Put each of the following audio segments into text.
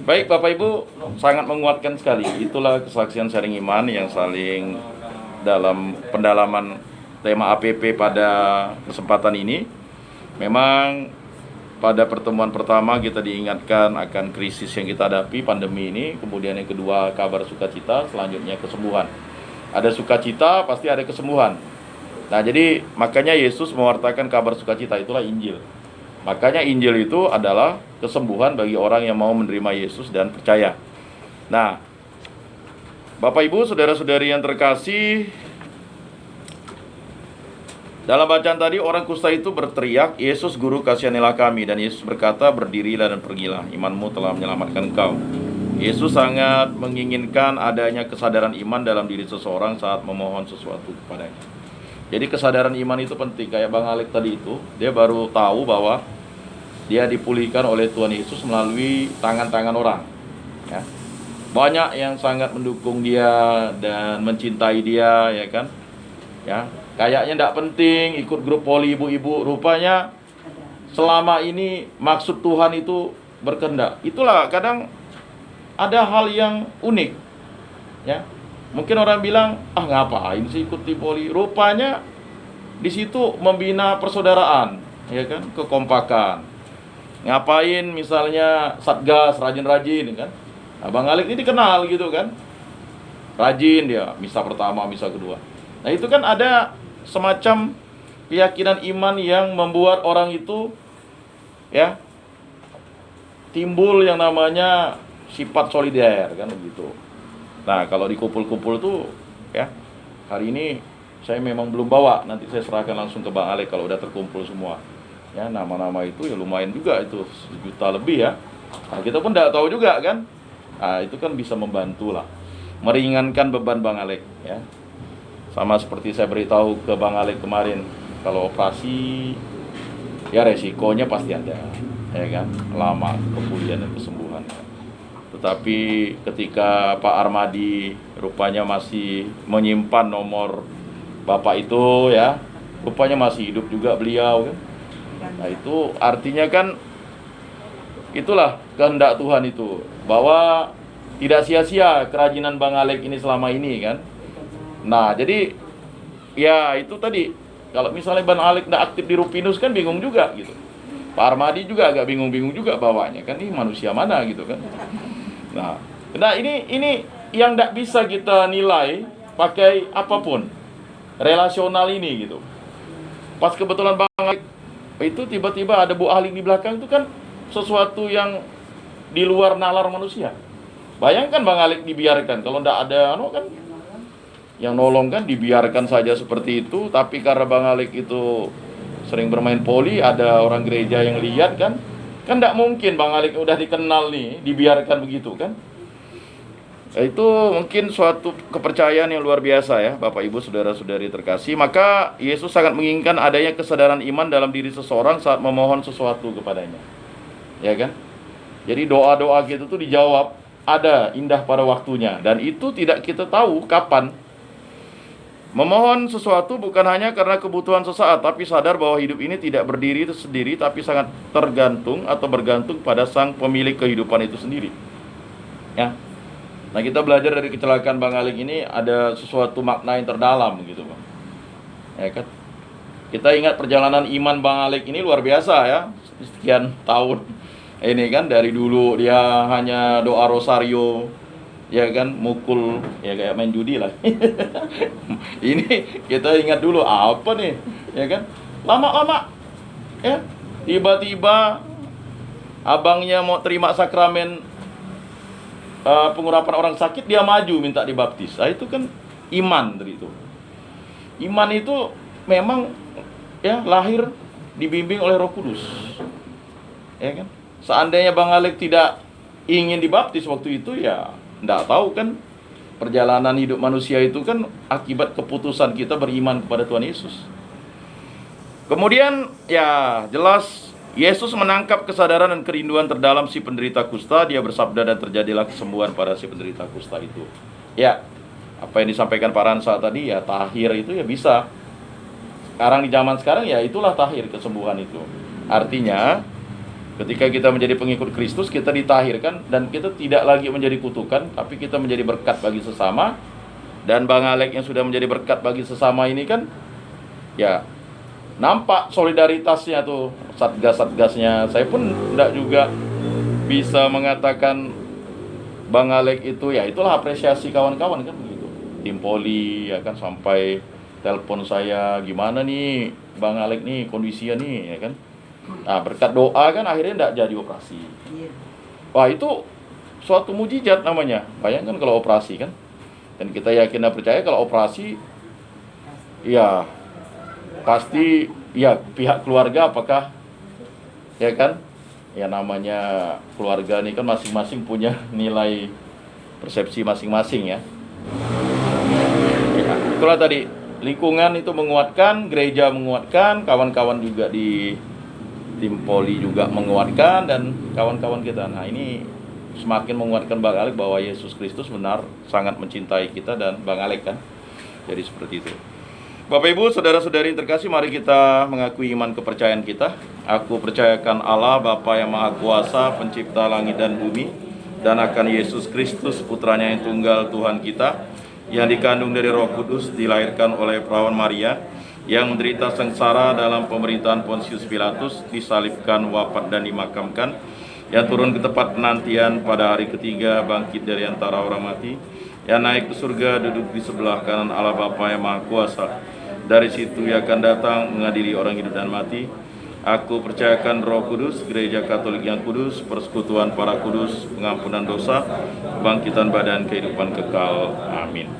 Baik Bapak Ibu, sangat menguatkan sekali. Itulah kesaksian sharing iman yang saling dalam pendalaman tema APP pada kesempatan ini. Memang pada pertemuan pertama kita diingatkan akan krisis yang kita hadapi, pandemi ini. Kemudian yang kedua, kabar sukacita, selanjutnya kesembuhan. Ada sukacita, pasti ada kesembuhan. Nah, jadi makanya Yesus mewartakan kabar sukacita, itulah Injil. Makanya Injil itu adalah kesembuhan bagi orang yang mau menerima Yesus dan percaya. Nah, Bapak Ibu, saudara-saudari yang terkasih, dalam bacaan tadi orang kusta itu berteriak, "Yesus Guru, kasihanilah kami." Dan Yesus berkata, "Berdirilah dan pergilah, imanmu telah menyelamatkan engkau." Yesus sangat menginginkan adanya kesadaran iman dalam diri seseorang saat memohon sesuatu kepadanya. Jadi kesadaran iman itu penting. Kayak Bang Alek tadi itu, dia baru tahu bahwa dia dipulihkan oleh Tuhan Yesus melalui tangan-tangan orang, ya. Banyak yang sangat mendukung dia dan mencintai dia, ya kan, ya. Kayaknya tidak penting ikut grup poli ibu-ibu, rupanya selama ini maksud Tuhan itu berkehendak. Itulah kadang ada hal yang unik, ya. Mungkin orang bilang, ngapain sih ikut di poli? Rupanya di situ membina persaudaraan, ya kan, kekompakan. Ngapain misalnya satgas rajin-rajin, kan? Nah, Bang Alek ini dikenal gitu kan, rajin dia, misa pertama, misa kedua. Nah, itu kan ada semacam keyakinan iman yang membuat orang itu, ya, timbul yang namanya sifat solider, kan begitu. Nah, kalau di kumpul-kumpul tuh, ya, hari ini saya memang belum bawa, nanti saya serahkan langsung ke Bang Alek kalau udah terkumpul semua. Ya, nama-nama itu ya lumayan juga, itu 1 juta lebih ya. Nah, kita pun tidak tahu juga kan. Nah, itu kan bisa membantu lah, meringankan beban Bang Alek, ya. Sama seperti saya beritahu ke Bang Alek kemarin, kalau operasi ya resikonya pasti ada, ya kan, lama kemudian dan kesembuhan. Tetapi ketika Pak Armadi rupanya masih menyimpan nomor Bapak itu, ya, rupanya masih hidup juga beliau kan. Nah, itu artinya kan itulah kehendak Tuhan itu, bahwa tidak sia-sia kerajinan Bang Alek ini selama ini kan. Nah, jadi ya itu tadi, kalau misalnya Bang Alek tidak aktif di Rupinus kan bingung juga gitu. Pak Armadi juga agak bingung-bingung juga bawanya kan, ini manusia mana gitu kan. Nah ini yang tidak bisa kita nilai pakai apapun relasional ini gitu. Pas kebetulan Bang Alek itu tiba-tiba ada Bu Ahli di belakang, itu kan sesuatu yang di luar nalar manusia. Bayangkan Bang Alek dibiarkan, kalau tidak ada kan yang nolong kan, dibiarkan saja seperti itu. Tapi karena Bang Alek itu sering bermain poli, ada orang gereja yang lihat kan tidak mungkin Bang Alek udah dikenal nih dibiarkan begitu kan. Itu mungkin suatu kepercayaan yang luar biasa ya Bapak Ibu saudara-saudari terkasih. Maka Yesus sangat menginginkan adanya kesadaran iman dalam diri seseorang saat memohon sesuatu kepadanya, ya kan. Jadi doa-doa kita tuh dijawab, ada indah pada waktunya, dan itu tidak kita tahu kapan. Memohon sesuatu bukan hanya karena kebutuhan sesaat, tapi sadar bahwa hidup ini tidak berdiri sendiri, tapi sangat tergantung atau bergantung pada sang pemilik kehidupan itu sendiri, ya. Nah, kita belajar dari kecelakaan Bang Alek ini ada sesuatu makna yang terdalam gitu, Bang. Ya kan? Kita ingat perjalanan iman Bang Alek ini luar biasa ya. Sekian tahun ini kan, dari dulu dia hanya doa rosario, ya kan, mukul ya kayak main judi lah. Ini kita ingat dulu apa nih, ya kan? Lama-lama ya, tiba-tiba abangnya mau terima sakramen pengurapan orang sakit, dia maju minta dibaptis. Nah, itu kan iman dari itu. Iman itu memang ya lahir dibimbing oleh Roh Kudus. Ya kan? Seandainya Bang Alek tidak ingin dibaptis waktu itu, ya enggak tahu kan, perjalanan hidup manusia itu kan akibat keputusan kita beriman kepada Tuhan Yesus. Kemudian ya jelas Yesus menangkap kesadaran dan kerinduan terdalam si penderita kusta. Dia bersabda dan terjadilah kesembuhan pada si penderita kusta itu. Ya, apa yang disampaikan Pak Ransa tadi, ya tahir itu ya bisa. Sekarang di zaman sekarang ya itulah tahir, kesembuhan itu. Artinya Ketika kita menjadi pengikut Kristus, kita ditahirkan dan kita tidak lagi menjadi kutukan, tapi kita menjadi berkat bagi sesama. Dan Bang Alek yang sudah menjadi berkat bagi sesama ini kan, ya nampak solidaritasnya tuh, satgas-satgasnya. Saya pun tidak juga bisa mengatakan Bang Alek itu, ya itulah apresiasi kawan-kawan kan begitu. Tim Poli ya kan sampai telepon saya, gimana nih Bang Alek nih kondisinya nih ya kan. Nah, berkat doa kan akhirnya tidak jadi operasi. Wah, itu suatu mujizat namanya. Bayangkan kalau operasi kan. Dan kita yakin dan percaya kalau operasi, ya pasti ya pihak keluarga apakah, ya kan. Ya namanya keluarga ini kan masing-masing punya nilai persepsi masing-masing ya. Ya, itulah tadi, lingkungan itu menguatkan, gereja menguatkan, kawan-kawan juga di tim Poli juga menguatkan, dan kawan-kawan kita. Nah, ini semakin menguatkan Bang Alek bahwa Yesus Kristus benar sangat mencintai kita dan Bang Alek kan. Jadi seperti itu. Bapak Ibu, saudara-saudari terkasih, mari kita mengakui iman kepercayaan kita. Aku percayakan Allah Bapa yang Maha Kuasa, pencipta langit dan bumi, dan akan Yesus Kristus, putranya yang tunggal Tuhan kita, yang dikandung dari Roh Kudus, dilahirkan oleh perawan Maria, yang menderita sengsara dalam pemerintahan Pontius Pilatus, disalibkan, wafat dan dimakamkan, yang turun ke tempat penantian pada hari ketiga, bangkit dari antara orang mati, yang naik ke surga, duduk di sebelah kanan Allah Bapa yang Maha Kuasa. Dari situ ia akan datang mengadili orang hidup dan mati. Aku percayakan Roh Kudus, Gereja Katolik yang kudus, persekutuan para kudus, pengampunan dosa, kebangkitan badan, kehidupan kekal. Amin.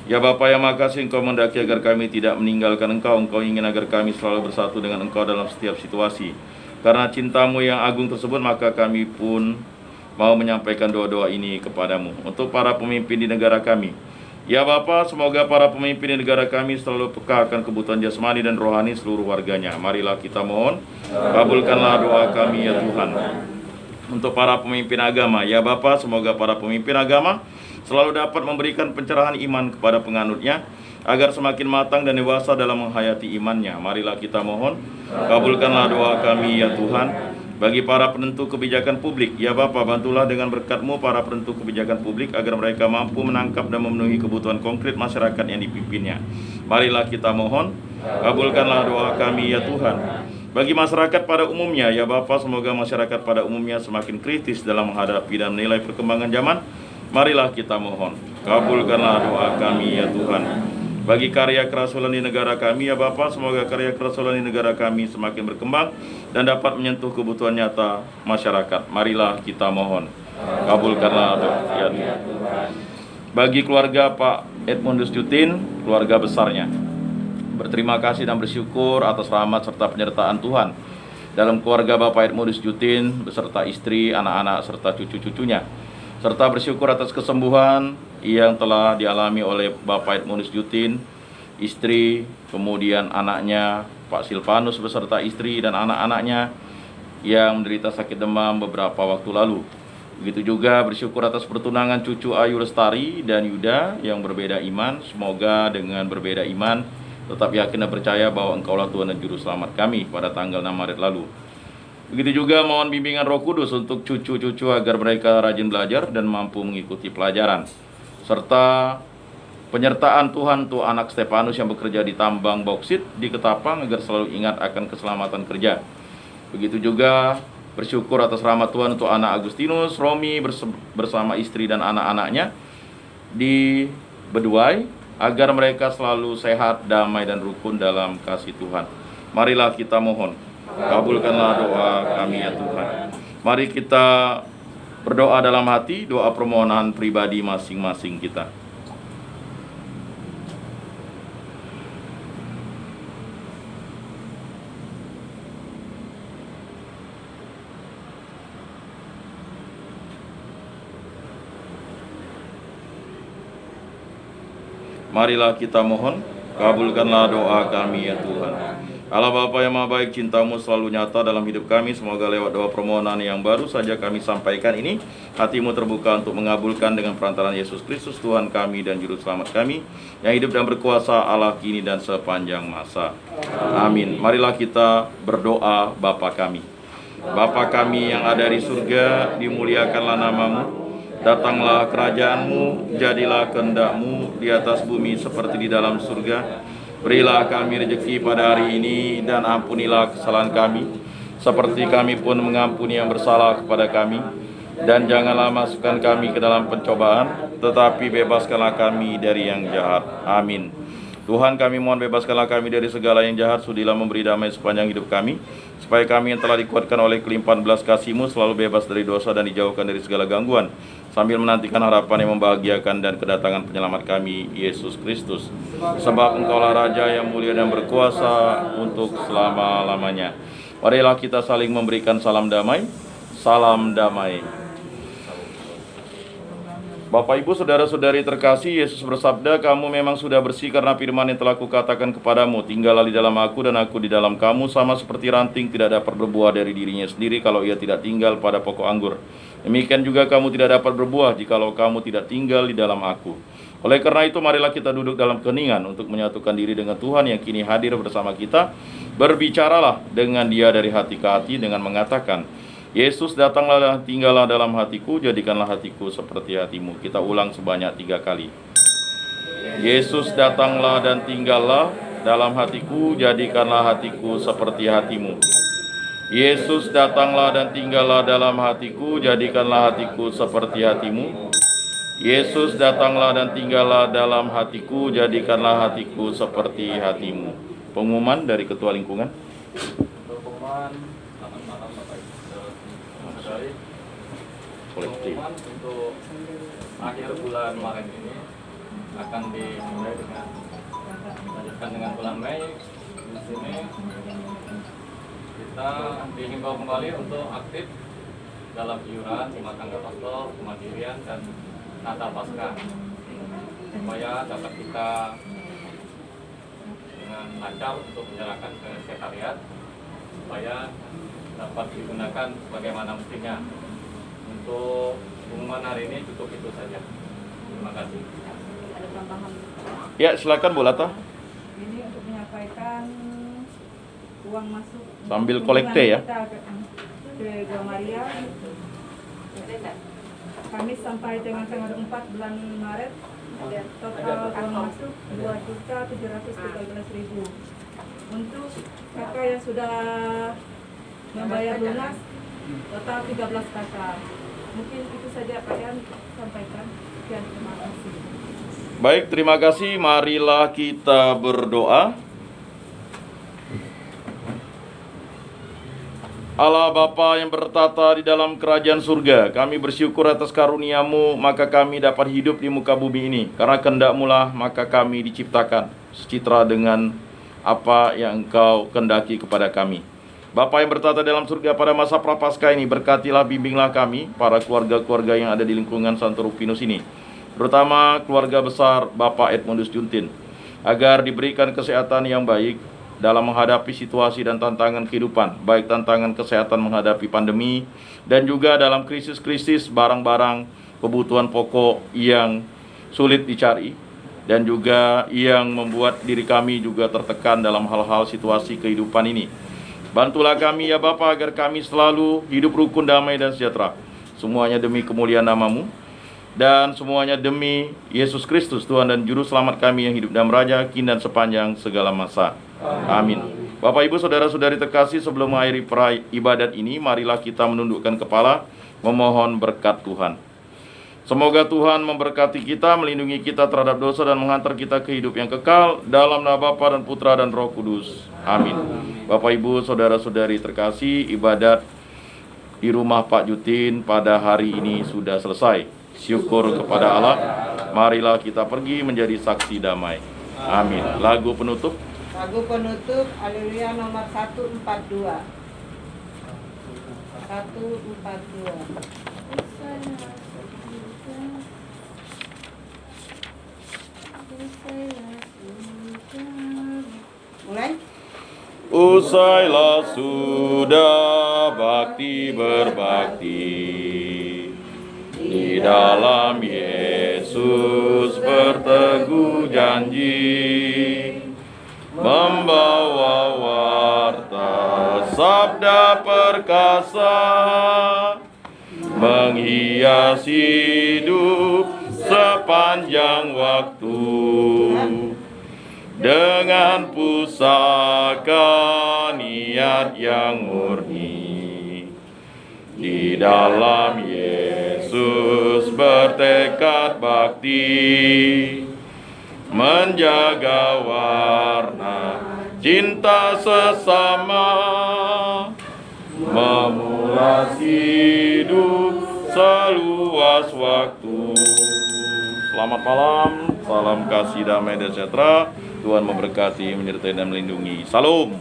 Ya Bapa yang Maha Kasih, Engkau mendaki agar kami tidak meninggalkan Engkau. Engkau ingin agar kami selalu bersatu dengan Engkau dalam setiap situasi. Karena cinta-Mu yang agung tersebut, maka kami pun mau menyampaikan doa-doa ini kepadamu untuk para pemimpin di negara kami. Ya Bapa, semoga para pemimpin di negara kami selalu peka akan kebutuhan jasmani dan rohani seluruh warganya. Marilah kita mohon, kabulkanlah doa kami ya Tuhan. Untuk para pemimpin agama, ya Bapa, semoga para pemimpin agama selalu dapat memberikan pencerahan iman kepada penganutnya, agar semakin matang dan dewasa dalam menghayati imannya. Marilah kita mohon, kabulkanlah doa kami ya Tuhan. Bagi para penentu kebijakan publik, ya Bapa, bantulah dengan berkat-Mu para penentu kebijakan publik, agar mereka mampu menangkap dan memenuhi kebutuhan konkret masyarakat yang dipimpinnya. Marilah kita mohon, kabulkanlah doa kami ya Tuhan. Bagi masyarakat pada umumnya, ya Bapa, semoga masyarakat pada umumnya semakin kritis dalam menghadapi dan menilai perkembangan zaman. Marilah kita mohon, kabulkanlah doa kami ya Tuhan. Bagi karya kerasulan di negara kami, ya Bapa, semoga karya kerasulan di negara kami semakin berkembang dan dapat menyentuh kebutuhan nyata masyarakat. Marilah kita mohon, kabulkanlah doa ya Tuhan. Bagi keluarga Pak Edmundus Jutin, keluarga besarnya, berterima kasih dan bersyukur atas rahmat serta penyertaan Tuhan dalam keluarga Bapak Edmundus Jutin beserta istri, anak-anak serta cucu-cucunya, serta bersyukur atas kesembuhan yang telah dialami oleh Bapak Edmundus Jutin, istri, kemudian anaknya Pak Silvanus beserta istri dan anak-anaknya yang menderita sakit demam beberapa waktu lalu. Begitu juga bersyukur atas pertunangan cucu Ayu Lestari dan Yuda yang berbeda iman. Semoga dengan berbeda iman tetap yakin dan percaya bahwa Engkaulah Tuhan dan Juru Selamat kami pada tanggal 6 Maret lalu. Begitu juga mohon bimbingan Roh Kudus untuk cucu-cucu agar mereka rajin belajar dan mampu mengikuti pelajaran, serta penyertaan Tuhan untuk anak Stefanus yang bekerja di tambang bauksit di Ketapang agar selalu ingat akan keselamatan kerja. Begitu juga bersyukur atas rahmat Tuhan untuk anak Agustinus Romi bersama istri dan anak-anaknya di Beduai, agar mereka selalu sehat, damai dan rukun dalam kasih Tuhan. Marilah kita mohon, kabulkanlah doa kami ya Tuhan. Mari kita berdoa dalam hati, doa permohonan pribadi masing-masing kita. Marilah kita mohon, kabulkanlah doa kami ya Tuhan. Allah Bapa yang Maha Baik, cinta-Mu selalu nyata dalam hidup kami. Semoga lewat doa permohonan yang baru saja kami sampaikan ini, hati-Mu terbuka untuk mengabulkan dengan perantaraan Yesus Kristus Tuhan kami dan Juru Selamat kami, yang hidup dan berkuasa Allah kini dan sepanjang masa. Amin. Marilah kita berdoa Bapa kami. Bapa kami yang ada di surga, dimuliakanlah namamu. Datanglah kerajaanmu, jadilah kehendak-mu di atas bumi seperti di dalam surga. Berilah kami rezeki pada hari ini, dan ampunilah kesalahan kami, seperti kami pun mengampuni yang bersalah kepada kami. Dan janganlah masukkan kami ke dalam pencobaan, tetapi bebaskanlah kami dari yang jahat. Amin. Tuhan, kami mohon bebaskanlah kami dari segala yang jahat, sudilah memberi damai sepanjang hidup kami, supaya kami yang telah dikuatkan oleh kelimpahan belas kasih-Mu selalu bebas dari dosa dan dijauhkan dari segala gangguan, sambil menantikan harapan yang membahagiakan dan kedatangan penyelamat kami, Yesus Kristus. Sebab Engkaulah Raja yang mulia dan berkuasa untuk selama-lamanya. Marilah kita saling memberikan salam damai. Salam damai. Bapak, Ibu, Saudara-saudari terkasih, Yesus bersabda, "Kamu memang sudah bersih karena firman yang telah Kukatakan kepadamu. Tinggallah di dalam Aku dan Aku di dalam kamu, sama seperti ranting tidak dapat berbuah dari dirinya sendiri kalau ia tidak tinggal pada pokok anggur. Demikian juga kamu tidak dapat berbuah jikalau kamu tidak tinggal di dalam Aku. Oleh karena itu, marilah kita duduk dalam keheningan untuk menyatukan diri dengan Tuhan yang kini hadir bersama kita. Berbicaralah dengan Dia dari hati ke hati dengan mengatakan, Yesus, datanglah dan tinggallah dalam hatiku, jadikanlah hatiku seperti hatimu." Kita ulang sebanyak 3 kali. Yesus, datanglah dan tinggallah dalam hatiku, jadikanlah hatiku seperti hatimu. Yesus, datanglah dan tinggallah dalam hatiku, jadikanlah hatiku seperti hatimu. Yesus, datanglah dan tinggallah dalam hatiku, jadikanlah hatiku seperti hatimu. Pengumuman dari Ketua Lingkungan. Pengumuman untuk akhir bulan Maret ini akan dimulai dengan lanjutkan dengan bulan Mei. Di sini kita dihimbau kembali untuk aktif dalam iuran rumah tangga pastoral, kemandirian, dan Natal Paskah, supaya dapat kita dengan lancar untuk menyerahkan ke sekretariat, supaya dapat digunakan bagaimana mestinya. Untuk pengumuman hari ini cukup itu saja. Terima kasih. Ada tambahan. Ya, silakan Bu Lata. Ini untuk menyampaikan uang masuk Sambil kolekte ya. kita ke Gua Maria. Kamis sampai dengan tanggal 4 bulan Maret, total uang masuk 2.713.000. Untuk kakak yang sudah membayar lunas, total 13 kakak. Mungkin itu saja Pak Yan sampaikan. Sekian, terima kasih. Baik, terima kasih. Marilah kita berdoa. Allah Bapa yang bertata di dalam kerajaan surga, kami bersyukur atas karunia-Mu, maka kami dapat hidup di muka bumi ini. Karena kehendak-Mu lah, maka kami diciptakan secitra dengan apa yang Engkau kehendaki kepada kami. Bapa yang bertata dalam surga, pada masa Prapaskah ini, berkatilah, bimbinglah kami, para keluarga-keluarga yang ada di lingkungan Santo Ruffinus ini, terutama keluarga besar Bapak Edmundus Juntin, agar diberikan kesehatan yang baik dalam menghadapi situasi dan tantangan kehidupan, baik tantangan kesehatan menghadapi pandemi, dan juga dalam krisis-krisis barang-barang kebutuhan pokok yang sulit dicari, dan juga yang membuat diri kami juga tertekan dalam hal-hal situasi kehidupan ini. Bantulah kami ya Bapa, agar kami selalu hidup rukun, damai, dan sejahtera. Semuanya demi kemuliaan nama-Mu, dan semuanya demi Yesus Kristus, Tuhan dan Juru Selamat kami yang hidup dan meraja kini dan sepanjang segala masa. Amin. Bapak, Ibu, Saudara-saudari terkasih, sebelum mengakhiri ibadat ini, marilah kita menundukkan kepala, memohon berkat Tuhan. Semoga Tuhan memberkati kita, melindungi kita terhadap dosa, dan menghantar kita ke hidup yang kekal, dalam nama Bapa dan Putra dan Roh Kudus. Amin. Bapak, Ibu, Saudara-saudari terkasih, ibadat di rumah Pak Jutin pada hari ini sudah selesai. Syukur kepada Allah. Marilah kita pergi menjadi saksi damai. Amin. Lagu penutup. Lagu penutup Haleluya nomor 142. 142. Mulai. Usailah sudah bakti berbakti, di dalam Yesus berteguh janji, membawa warta sabda perkasa menghiasi hidup sepanjang waktu. Dengan pusaka niat yang murni, di dalam Yesus bertekad bakti, menjaga warna cinta sesama, memulas hidup seluas waktu. Selamat malam, salam kasih, damai dan sejahtera. Tuhan memberkati, menyertai dan melindungi. Salam.